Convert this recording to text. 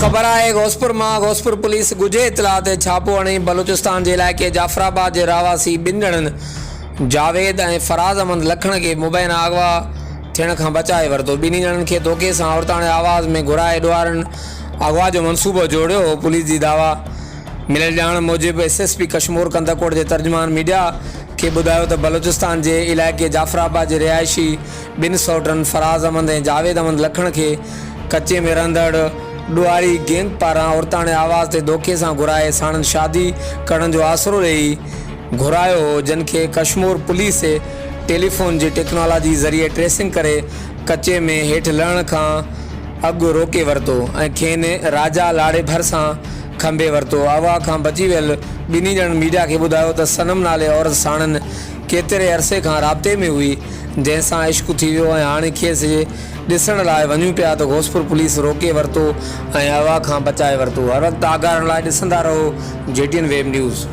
खबर है घोसपुर में घोसपुर पुलिस गुजे इतला ते छापो हणी बलूचिस्तान के इलाके जाफराबाद के रहवासी बिन जणन जावेद और फराज अहमद लखण के मुबैन अगवा थियण खां बचाए वरतो। बिन्हीं जणन के धोखे से औरताणे आवाज़ में घुराए ॾुआरण अगवा जो मनसूबो जोड़ियो। पुलिस की दावा मिलियल ॼाण मूजिब SSP कश्मीर कंदकोट के तर्जमान मीडिया के बुधायो तो बलूचिस्तान के इलाके जाफराबाद के रिहायशी बिन सौटन फराज अहमद और जावेद अहमद लखण के कच्चे में रहंदड़ ॾुआरी गैंग पारां औरताणे आवाज़ ते धोखे से घुराए साणन शादी करण जो आसरो ॾेई घुरायो हो, जिन के कश्मीर पुलिस टेलीफोन की टेक्नोलॉजी जरिए ट्रेसिंग करे कच्चे में हेठ लहण का अगु रोके वरतो ऐं खेनि राजा लाड़े भर से खंबे वरतो। अगवा का बची वियल बिन्हीं जण मीडिया के बुधायो तो सनम नाले औरत साणन केतरे अरसे का राब्ते में हुई, जैसा इश्क थी वियो ऐं हाणे खेसि ॾिसण लाइ वञूं पिया तो घोसपुर पुलिस रोके वरतो ऐं अगवा खां बचाए वरतो। हर वक़्तु आगाह रहण लाइ ॾिसंदा रहो JTN वेब न्यूज़।